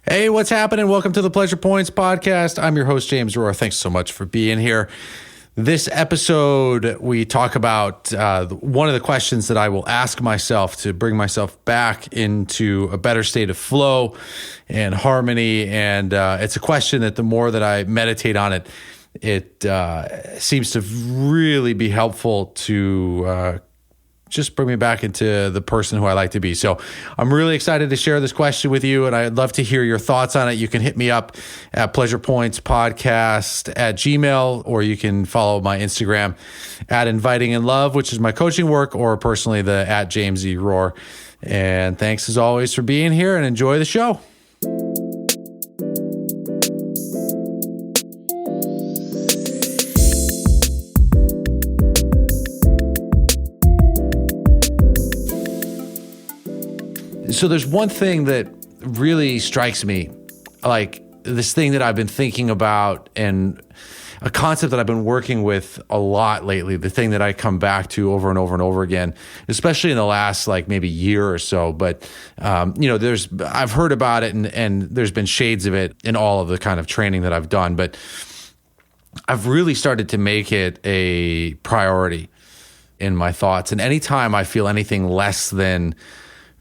Hey, what's happening? Welcome to the Pleasure Points podcast. I'm your host, James Rohr. Thanks so much for being here. This episode, we talk about one of the questions that I will ask myself to bring myself back into a better state of flow and harmony. And it's a question that the more that I meditate on it, it seems to really be helpful to just bring me back into the person who I like to be. So I'm really excited to share this question with you, and I'd love to hear your thoughts on it. You can hit me up at pleasurepointspodcast@gmail.com, or you can follow my Instagram at Inviting in Love, which is my coaching work, or personally the at James E. Rohr. And thanks as always for being here, and enjoy the show. So there's one thing that really strikes me, like this thing that I've been thinking about and a concept that I've been working with a lot lately, the thing that I come back to over and over and over again, especially in the last like maybe year or so. But, I've heard about it and there's been shades of it in all of the kind of training that I've done, but I've really started to make it a priority in my thoughts. And anytime I feel anything less than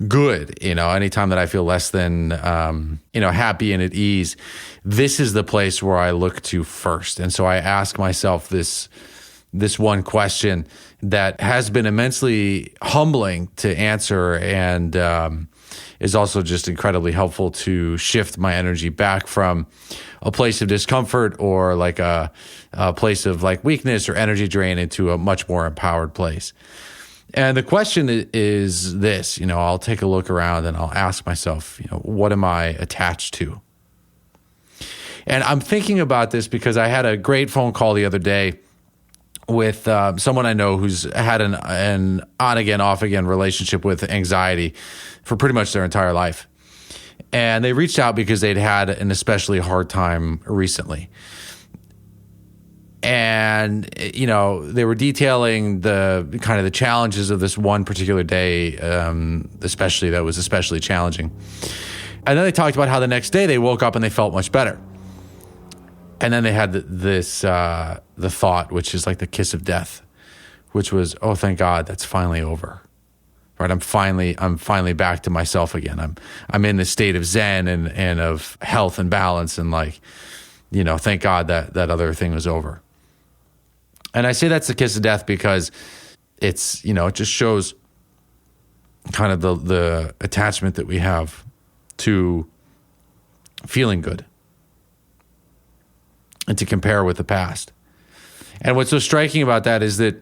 good, anytime that I feel less than, happy and at ease, this is the place where I look to first. And so I ask myself this one question that has been immensely humbling to answer and is also just incredibly helpful to shift my energy back from a place of discomfort or like a place of like weakness or energy drain into a much more empowered place. And the question is this, I'll take a look around and I'll ask myself, what am I attached to? And I'm thinking about this because I had a great phone call the other day with someone I know who's had an on-again, off-again relationship with anxiety for pretty much their entire life. And they reached out because they'd had an especially hard time recently. And, they were detailing the kind of the challenges of this one particular day, especially that was especially challenging. And then they talked about how the next day they woke up and they felt much better. And then they had the thought, which is like the kiss of death, which was, oh, thank God, that's finally over. Right? I'm finally back to myself again. I'm in this state of Zen and of health and balance and thank God that other thing was over. And I say that's the kiss of death because it's, it just shows kind of the attachment that we have to feeling good and to compare with the past. And what's so striking about that is that,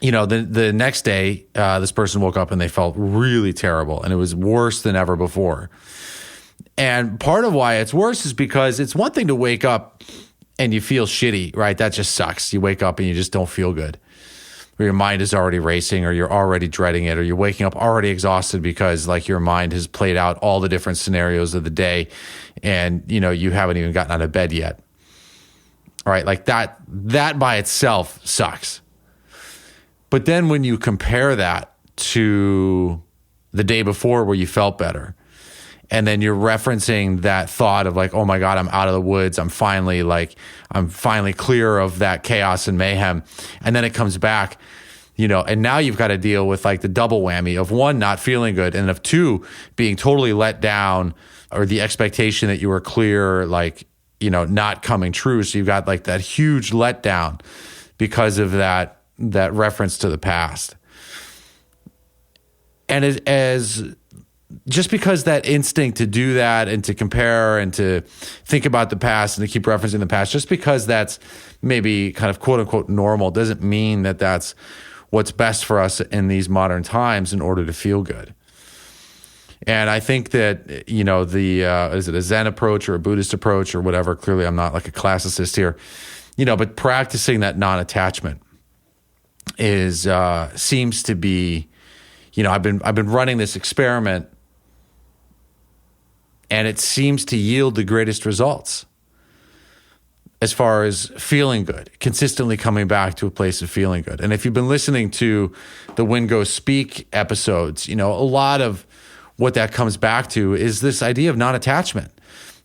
the next day, this person woke up and they felt really terrible and it was worse than ever before. And part of why it's worse is because it's one thing to wake up and you feel shitty, right? That just sucks. You wake up and you just don't feel good. Or your mind is already racing, or you're already dreading it, or you're waking up already exhausted because like your mind has played out all the different scenarios of the day and, you haven't even gotten out of bed yet. All right, like that by itself sucks. But then when you compare that to the day before where you felt better, and then you're referencing that thought of like, oh my God, I'm out of the woods. I'm finally clear of that chaos and mayhem. And then it comes back, and now you've got to deal with like the double whammy of one, not feeling good, and of two, being totally let down, or the expectation that you were clear, not coming true. So you've got like that huge letdown because of that reference to the past. And as just because that instinct to do that and to compare and to think about the past and to keep referencing the past, just because that's maybe kind of quote unquote normal, doesn't mean that that's what's best for us in these modern times in order to feel good. And I think that, is it a Zen approach or a Buddhist approach or whatever? Clearly I'm not like a classicist here, but practicing that non-attachment seems to be, I've been running this experiment and it seems to yield the greatest results as far as feeling good, consistently coming back to a place of feeling good. And if you've been listening to the Win Go Speak episodes, a lot of what that comes back to is this idea of non-attachment.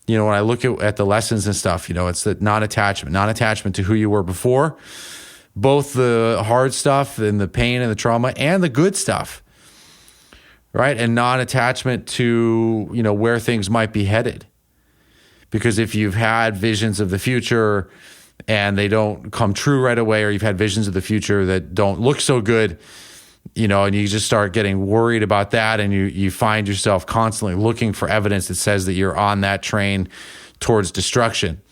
When I look at the lessons and stuff, it's that non-attachment to who you were before, both the hard stuff and the pain and the trauma and the good stuff, right? And non-attachment to, where things might be headed. Because if you've had visions of the future and they don't come true right away, or you've had visions of the future that don't look so good, and you just start getting worried about that, and you find yourself constantly looking for evidence that says that you're on that train towards destruction,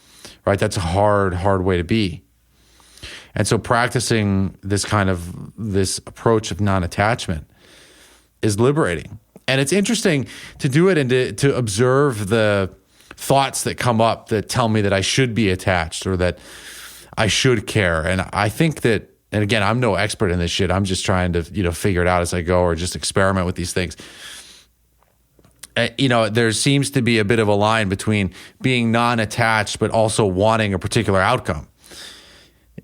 right? That's a hard way to be. And so practicing this approach of non-attachment is liberating. And it's interesting to do it and to observe the thoughts that come up that tell me that I should be attached or that I should care. And I think that, and again, I'm no expert in this shit. I'm just trying to, figure it out as I go, or just experiment with these things. There seems to be a bit of a line between being non-attached, but also wanting a particular outcome.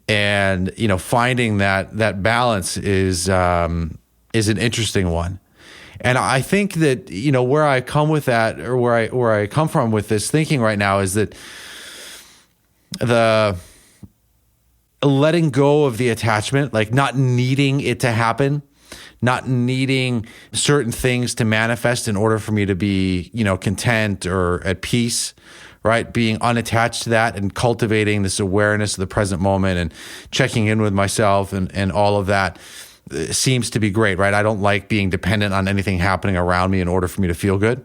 And, finding that balance is an interesting one. And I think that, where I come with that, or where I come from with this thinking right now, is that the letting go of the attachment, like not needing it to happen, not needing certain things to manifest in order for me to be, content or at peace, right? Being unattached to that and cultivating this awareness of the present moment and checking in with myself and all of that seems to be great, right? I don't like being dependent on anything happening around me in order for me to feel good.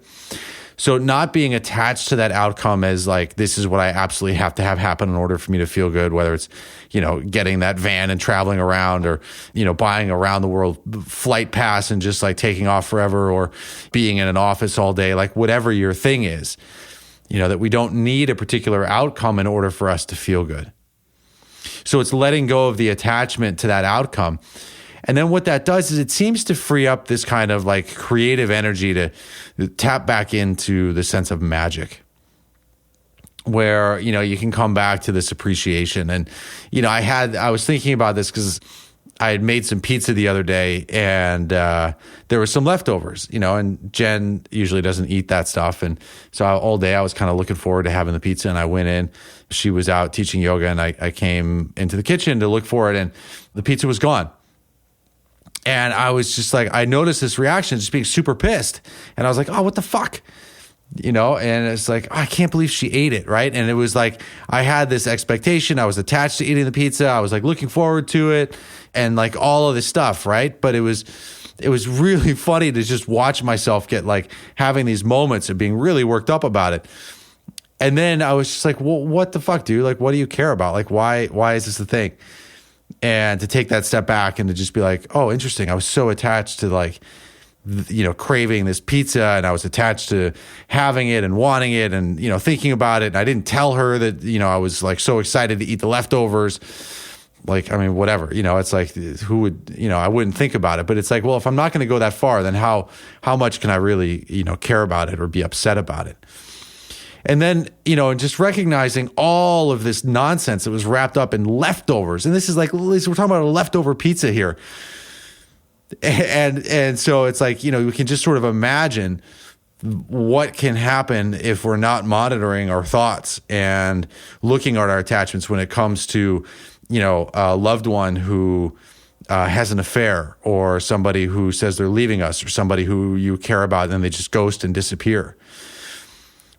So not being attached to that outcome as like, this is what I absolutely have to have happen in order for me to feel good, whether it's, getting that van and traveling around, or, buying a round the world flight pass and just like taking off forever, or being in an office all day, like whatever your thing is, that we don't need a particular outcome in order for us to feel good. So it's letting go of the attachment to that outcome. And then what that does is it seems to free up this kind of like creative energy to tap back into the sense of magic, where, you can come back to this appreciation. And, I was thinking about this because I had made some pizza the other day, and there was some leftovers, and Jen usually doesn't eat that stuff. And so all day I was kind of looking forward to having the pizza, and I went in. She was out teaching yoga, and I came into the kitchen to look for it, and the pizza was gone. And I was just like, I noticed this reaction, just being super pissed. And I was like, oh, what the fuck? And it's like, oh, I can't believe she ate it, right? And it was like, I had this expectation. I was attached to eating the pizza. I was like looking forward to it and like all of this stuff, right? But it was really funny to just watch myself get like having these moments of being really worked up about it. And then I was just like, well, what the fuck, dude? Like, what do you care about? Like, why is this the thing? And to take that step back and to just be like, oh, interesting. I was so attached to like, craving this pizza, and I was attached to having it and wanting it and, thinking about it. And I didn't tell her that, I was like so excited to eat the leftovers. Like, I mean, whatever, it's like, who would, I wouldn't think about it, but it's like, well, if I'm not going to go that far, then how much can I really, care about it or be upset about it? And then, just recognizing all of this nonsense that was wrapped up in leftovers. And this is like, we're talking about a leftover pizza here. And so it's like, we can just sort of imagine what can happen if we're not monitoring our thoughts and looking at our attachments when it comes to, a loved one who has an affair, or somebody who says they're leaving us, or somebody who you care about and then they just ghost and disappear.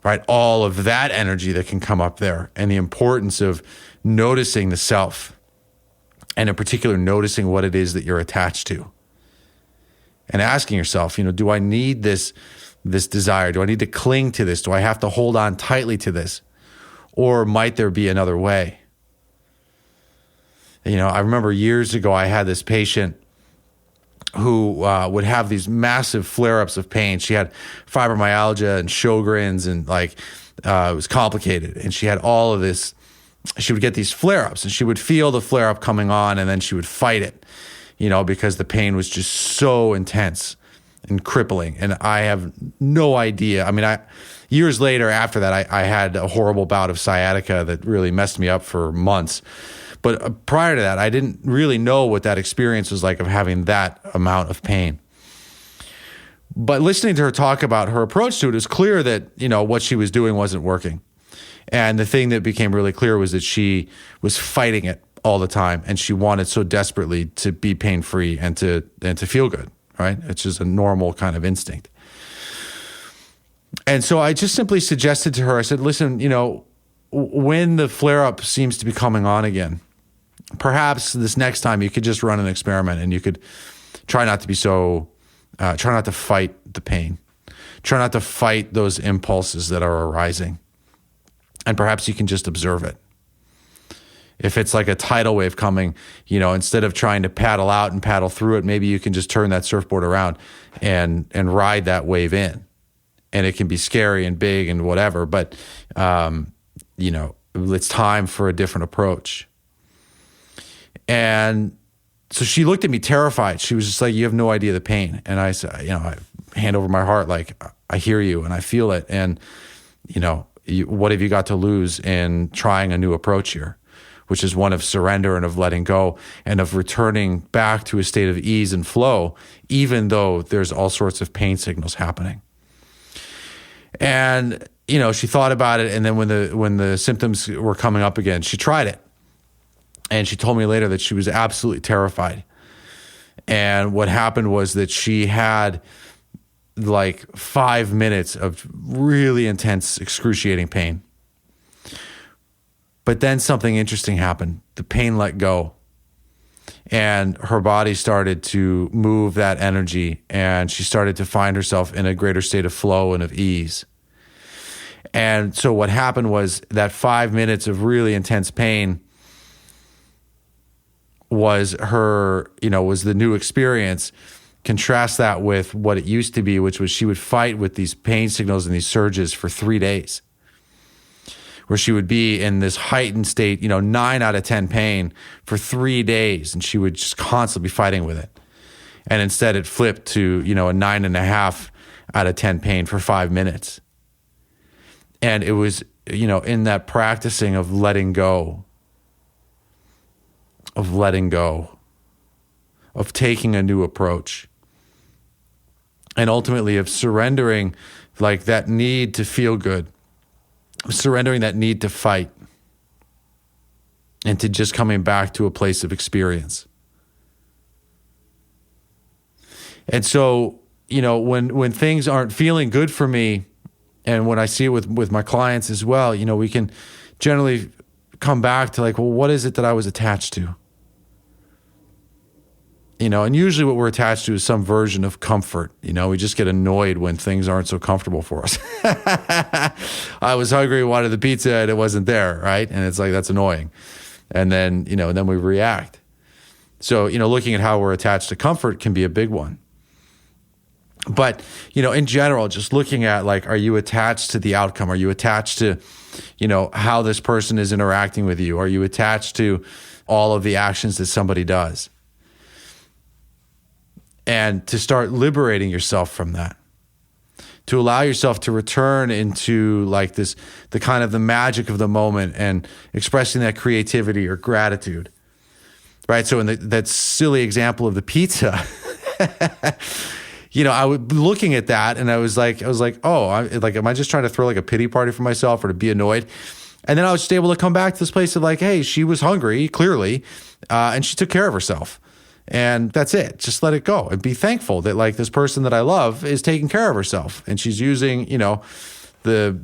Right? All of that energy that can come up there, and the importance of noticing the self, and in particular, noticing what it is that you're attached to, and asking yourself, do I need this desire? Do I need to cling to this? Do I have to hold on tightly to this? Or might there be another way? I remember years ago, I had this patient who would have these massive flare-ups of pain. She had fibromyalgia and Sjogren's, and like it was complicated. And she had all of this. She would get these flare-ups, and she would feel the flare-up coming on, and then she would fight it, because the pain was just so intense and crippling. And I have no idea. I mean, years later after that, I had a horrible bout of sciatica that really messed me up for months. But prior to that, I didn't really know what that experience was like of having that amount of pain. But listening to her talk about her approach to it, is clear that, what she was doing wasn't working. And the thing that became really clear was that she was fighting it all the time, and she wanted so desperately to be pain-free and to feel good, right? It's just a normal kind of instinct. And so I just simply suggested to her, I said, listen, when the flare-up seems to be coming on again, perhaps this next time you could just run an experiment, and you could try not to fight the pain. Try not to fight those impulses that are arising. And perhaps you can just observe it. If it's like a tidal wave coming, instead of trying to paddle out and paddle through it, maybe you can just turn that surfboard around and ride that wave in. And it can be scary and big and whatever, but, it's time for a different approach. And so she looked at me terrified. She was just like, you have no idea the pain. And I said, I hand over my heart, like, I hear you and I feel it. And, what have you got to lose in trying a new approach here, which is one of surrender and of letting go and of returning back to a state of ease and flow, even though there's all sorts of pain signals happening. And, she thought about it. And then when the symptoms were coming up again, she tried it. And she told me later that she was absolutely terrified. And what happened was that she had like 5 minutes of really intense, excruciating pain. But then something interesting happened. The pain let go. And her body started to move that energy, and she started to find herself in a greater state of flow and of ease. And so what happened was that 5 minutes of really intense pain was was the new experience. Contrast that with what it used to be, which was she would fight with these pain signals and these surges for 3 days, where she would be in this heightened state, 9 out of 10 pain for 3 days, and she would just constantly be fighting with it. And instead it flipped to, a 9.5 out of 10 pain for 5 minutes. And it was, in that practicing of letting go, of taking a new approach, and ultimately of surrendering like that need to feel good, surrendering that need to fight, and to just coming back to a place of experience. And so, when things aren't feeling good for me, and when I see it with my clients as well, we can generally come back to like, well, what is it that I was attached to? And usually what we're attached to is some version of comfort. We just get annoyed when things aren't so comfortable for us. I was hungry, wanted the pizza, and it wasn't there, right? And it's like, that's annoying. And then, then we react. So, looking at how we're attached to comfort can be a big one. But, in general, just looking at like, are you attached to the outcome? Are you attached to, how this person is interacting with you? Are you attached to all of the actions that somebody does? And to start liberating yourself from that, to allow yourself to return into like the kind of the magic of the moment and expressing that creativity or gratitude, right? So in that silly example of the pizza, I was looking at that and I was like, oh, am I just trying to throw like a pity party for myself or to be annoyed? And then I was just able to come back to this place of like, hey, she was hungry, clearly, and she took care of herself. And that's it. Just let it go and be thankful that like this person that I love is taking care of herself, and she's using, the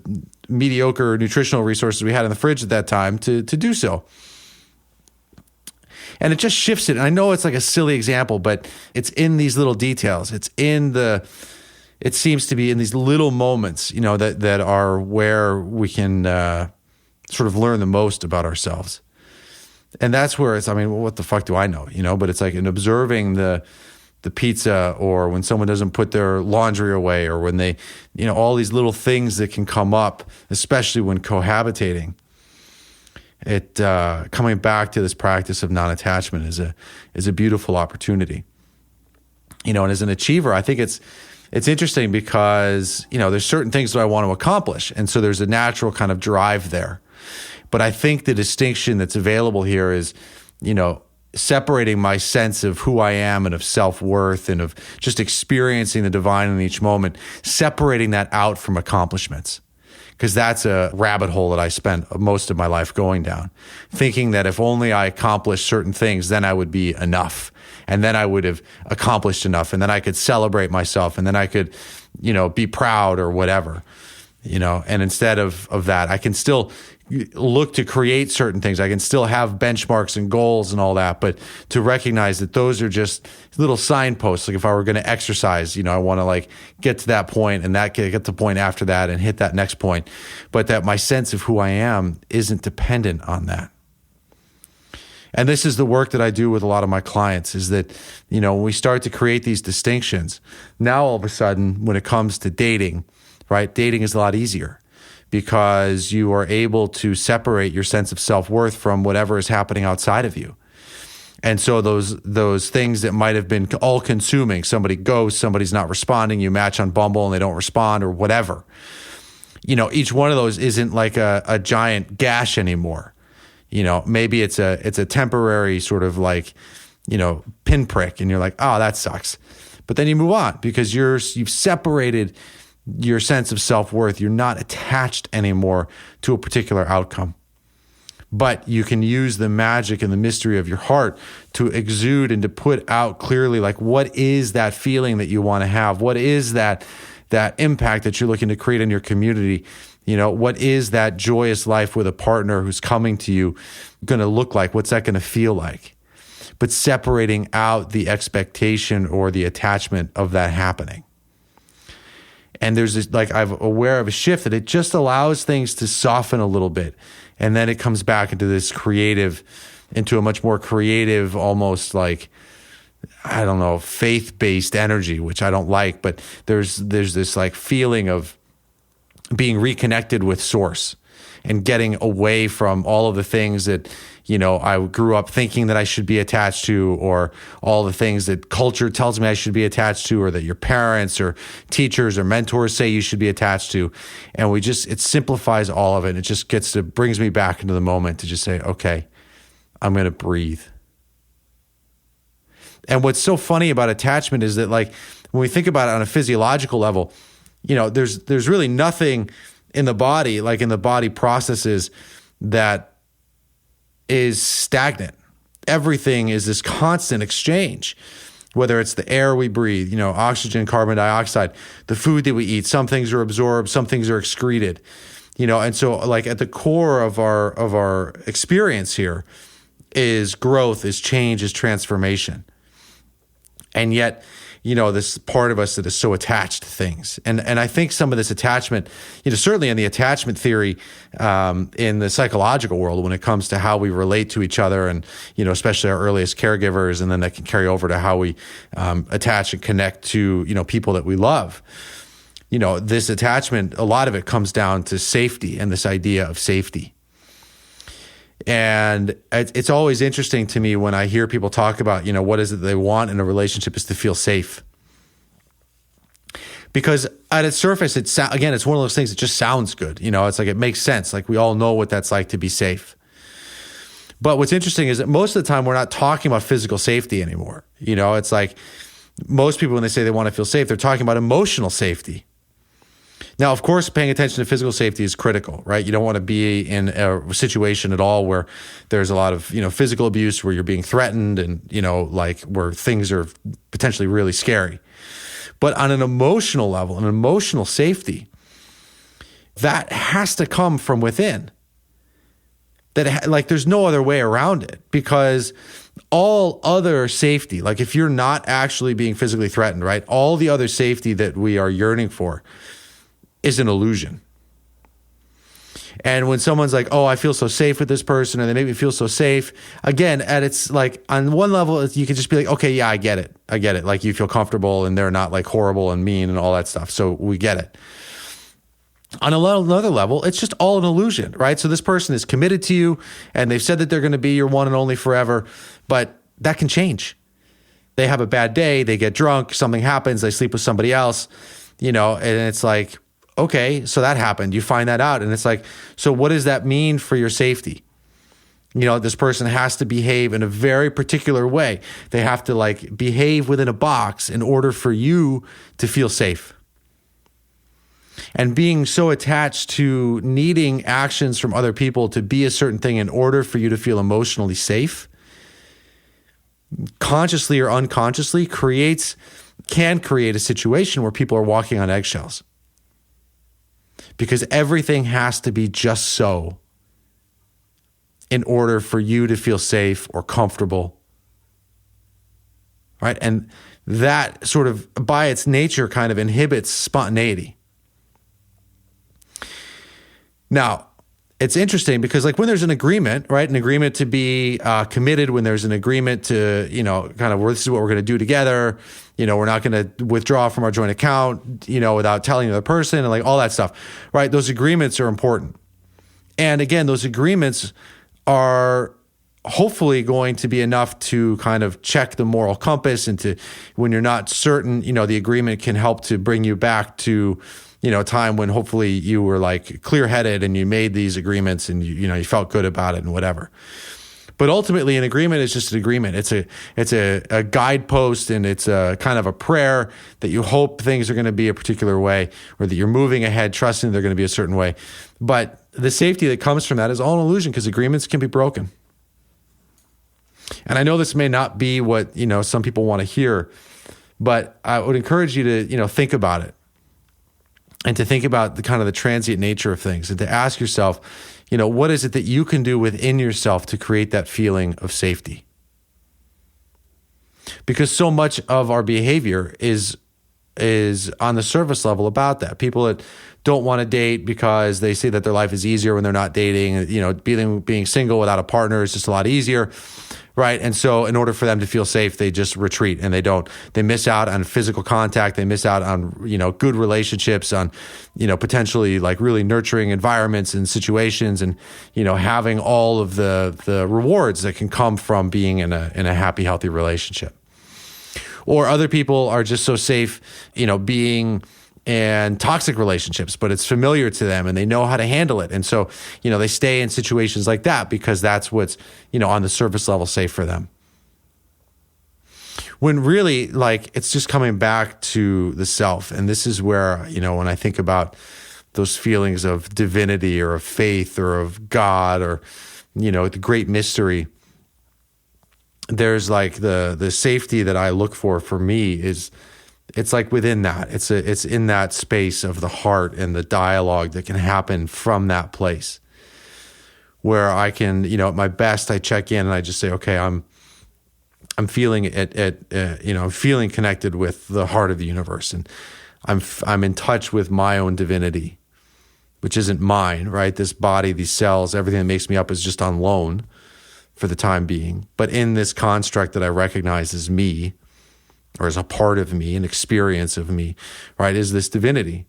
mediocre nutritional resources we had in the fridge at that time to do so. And it just shifts it. And I know it's like a silly example, but it's in these little details. It seems to be in these little moments, that are where we can sort of learn the most about ourselves. And that's where it's, what the fuck do I know? But it's like in observing the pizza, or when someone doesn't put their laundry away, or when they, all these little things that can come up, especially when cohabitating. It coming back to this practice of non-attachment is a beautiful opportunity. And as an achiever, I think it's interesting because, there's certain things that I want to accomplish. And so there's a natural kind of drive there. But I think the distinction that's available here is, separating my sense of who I am and of self-worth and of just experiencing the divine in each moment, separating that out from accomplishments. Because that's a rabbit hole that I spent most of my life going down, thinking that if only I accomplished certain things, then I would be enough. And then I would have accomplished enough. And then I could celebrate myself. And then I could, be proud or whatever, and instead of that, I can still look to create certain things. I can still have benchmarks and goals and all that, but to recognize that those are just little signposts. Like if I were going to exercise, I want to get to that point and that get the point after that and hit that next point. But that my sense of who I am isn't dependent on that. And this is the work that I do with a lot of my clients is that, when we start to create these distinctions, now all of a sudden, when it comes to dating, right, dating is a lot easier because you are able to separate your sense of self-worth from whatever is happening outside of you. And so those things that might have been all-consuming, somebody ghosts, somebody's not responding, you match on Bumble and they don't respond or whatever, each one of those isn't like a giant gash anymore. Maybe it's a temporary sort of pinprick and you're like, oh, that sucks. But then you move on because you've separated your sense of self-worth. You're not attached anymore to a particular outcome. But you can use the magic and the mystery of your heart to exude and to put out clearly, what is that feeling that you want to have? What is that impact that you're looking to create in your community? What is that joyous life with a partner who's coming to you going to look like? What's that going to feel like? But separating out the expectation or the attachment of that happening. And there's this, I'm aware of a shift that it just allows things to soften a little bit. And then it comes back into into a much more creative, almost faith-based energy, which I don't like. But there's this feeling of being reconnected with source and getting away from all of the things that, I grew up thinking that I should be attached to, or all the things that culture tells me I should be attached to, or that your parents or teachers or mentors say you should be attached to. And it simplifies all of it. It just brings me back into the moment to just say, okay, I'm going to breathe. And what's so funny about attachment is that when we think about it on a physiological level, there's really nothing in the body, in the body processes that is stagnant. Everything is this constant exchange, whether it's the air we breathe, oxygen, carbon dioxide, the food that we eat. Some things are absorbed, some things are excreted, and so at the core of our experience here is growth, is change, is transformation. And yet, this part of us that is so attached to things. And I think some of this attachment, certainly in the attachment theory, in the psychological world, when it comes to how we relate to each other and, especially our earliest caregivers, and then that can carry over to how we attach and connect to, people that we love. This attachment, a lot of it comes down to safety and this idea of safety. And it's always interesting to me when I hear people talk about, what is it they want in a relationship is to feel safe. Because at its surface, it's one of those things that just sounds good. It's it makes sense. We all know what that's like to be safe. But what's interesting is that most of the time we're not talking about physical safety anymore. It's most people, when they say they want to feel safe, they're talking about emotional safety. Now, of course, paying attention to physical safety is critical, right? You don't want to be in a situation at all where there's a lot of, physical abuse, where you're being threatened and, where things are potentially really scary. But on an emotional level, an emotional safety, that has to come from within. That there's no other way around it, because all other safety, if you're not actually being physically threatened, right? All the other safety that we are yearning for is an illusion. And when someone's like, oh, I feel so safe with this person, or they make me feel so safe, again, it's on one level, you can just be like, okay, yeah, I get it. You feel comfortable and they're not horrible and mean and all that stuff. So we get it. On another level, it's just all an illusion, right? So this person is committed to you and they've said that they're going to be your one and only forever, but that can change. They have a bad day, they get drunk, something happens, they sleep with somebody else, and it's okay, so that happened. You find that out. And it's so what does that mean for your safety? This person has to behave in a very particular way. They have to like behave within a box in order for you to feel safe. And being so attached to needing actions from other people to be a certain thing in order for you to feel emotionally safe, consciously or unconsciously can create a situation where people are walking on eggshells. Because everything has to be just so in order for you to feel safe or comfortable, right? And that sort of, by its nature, kind of inhibits spontaneity. Now, it's interesting because like when there's an agreement, right? An agreement to be committed, when there's an agreement to, kind of this is what we're going to do together. We're not going to withdraw from our joint account, without telling the other person and like all that stuff, right? Those agreements are important. And again, those agreements are hopefully going to be enough to kind of check the moral compass and to, when you're not certain, the agreement can help to bring you back to, a time when hopefully you were like clear-headed and you made these agreements and you felt good about it and whatever. But ultimately, an agreement is just an agreement. It's a guidepost, and it's a kind of a prayer that you hope things are going to be a particular way, or that you're moving ahead, trusting they're going to be a certain way. But the safety that comes from that is all an illusion, because agreements can be broken. And I know this may not be what some people want to hear, but I would encourage you to think about it, and to think about the kind of the transient nature of things, and to ask yourself, what is it that you can do within yourself to create that feeling of safety? Because so much of our behavior is on the surface level about that. People that don't want to date because they say that their life is easier when they're not dating. Being single without a partner is just a lot easier, right? And so in order for them to feel safe, they just retreat, and they miss out on physical contact. They miss out on, good relationships, on, potentially like really nurturing environments and situations, and, having all of the rewards that can come from being in a happy, healthy relationship. Or other people are just so safe, being in toxic relationships, but it's familiar to them and they know how to handle it. And so, they stay in situations like that because that's what's, on the surface level safe for them. When really, like, it's just coming back to the self. And this is where, when I think about those feelings of divinity or of faith or of God or, the great mystery, there's like the safety that I look for me is, it's like within that. It's in that space of the heart and the dialogue that can happen from that place, where I can, at my best, I check in and I just say, okay, I'm feeling I'm feeling connected with the heart of the universe, and I'm in touch with my own divinity, which isn't mine, right? This body, these cells, everything that makes me up is just on loan for the time being. But in this construct that I recognize as me, or as a part of me, an experience of me, right, is this divinity.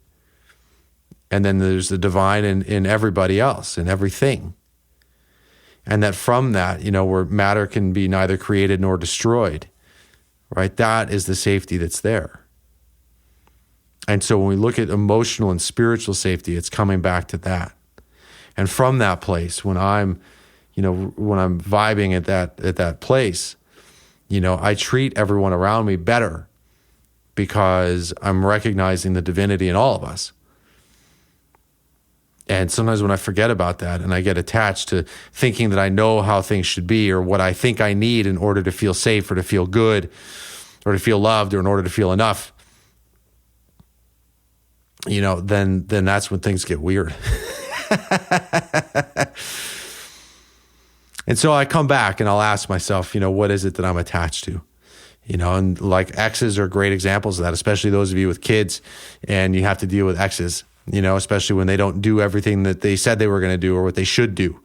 And then there's the divine in everybody else, in everything. And that from that, where matter can be neither created nor destroyed, right, that is the safety that's there. And so when we look at emotional and spiritual safety, it's coming back to that. And from that place, when I'm vibing at that place, I treat everyone around me better because I'm recognizing the divinity in all of us. And sometimes when I forget about that and I get attached to thinking that I know how things should be or what I think I need in order to feel safe or to feel good or to feel loved or in order to feel enough, then that's when things get weird. And so I come back and I'll ask myself, what is it that I'm attached to? And like exes are great examples of that, especially those of you with kids and you have to deal with exes, especially when they don't do everything that they said they were going to do or what they should do.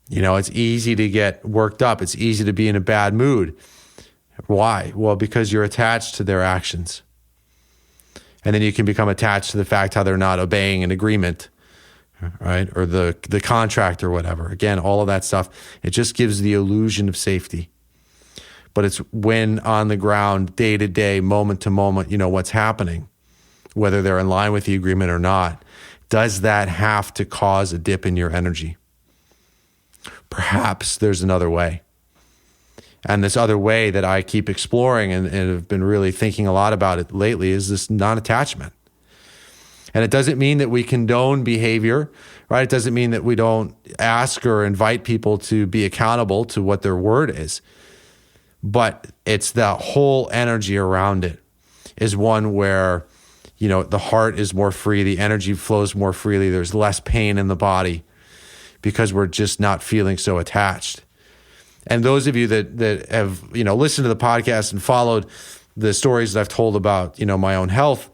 It's easy to get worked up. It's easy to be in a bad mood. Why? Well, because you're attached to their actions. And then you can become attached to the fact how they're not obeying an agreement, right? Or the contract or whatever. Again, all of that stuff, it just gives the illusion of safety. But it's when on the ground, day to day, moment to moment, what's happening, whether they're in line with the agreement or not, does that have to cause a dip in your energy? perhaps there's another way. And this other way that I keep exploring and have been really thinking a lot about it lately is this non-attachment. And it doesn't mean that we condone behavior, right? It doesn't mean that we don't ask or invite people to be accountable to what their word is. But it's the whole energy around it is one where, the heart is more free, the energy flows more freely, there's less pain in the body because we're just not feeling so attached. And those of you that have, listened to the podcast and followed the stories that I've told about, my own health,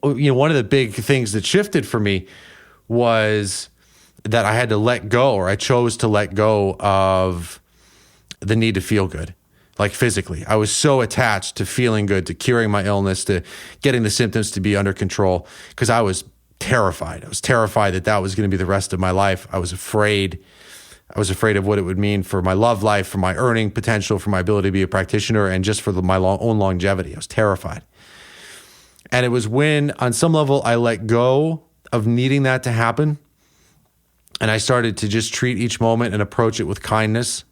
one of the big things that shifted for me was that I had to let go, or I chose to let go of the need to feel good, like physically. I was so attached to feeling good, to curing my illness, to getting the symptoms to be under control, because I was terrified. I was terrified that was going to be the rest of my life. I was afraid. I was afraid of what it would mean for my love life, for my earning potential, for my ability to be a practitioner, and just for my own longevity. I was terrified. And it was when, on some level, I let go of needing that to happen, and I started to just treat each moment and approach it with kindness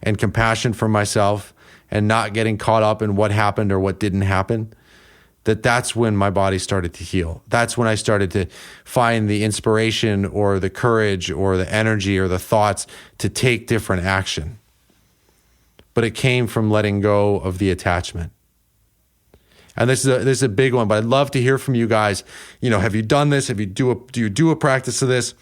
and compassion for myself, and not getting caught up in what happened or what didn't happen, that's when my body started to heal. That's when I started to find the inspiration or the courage or the energy or the thoughts to take different action. But it came from letting go of the attachment. And this is a big one, but I'd love to hear from you guys. Have you done this? Do you do a practice of this?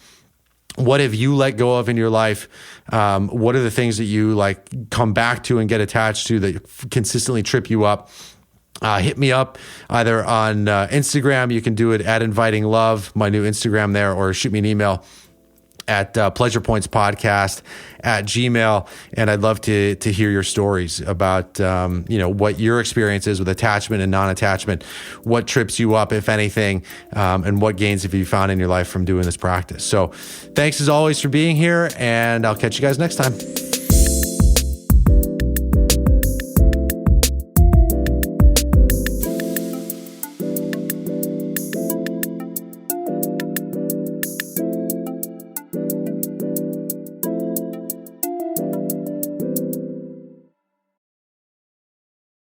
What have you let go of in your life? What are the things that you come back to and get attached to that consistently trip you up? Hit me up either on Instagram. You can do it at Inviting Love, my new Instagram there, or shoot me an email at pleasurepointspodcast@gmail. And I'd love to hear your stories about, what your experience is with attachment and non-attachment, what trips you up, if anything, and what gains have you found in your life from doing this practice. So thanks as always for being here, and I'll catch you guys next time.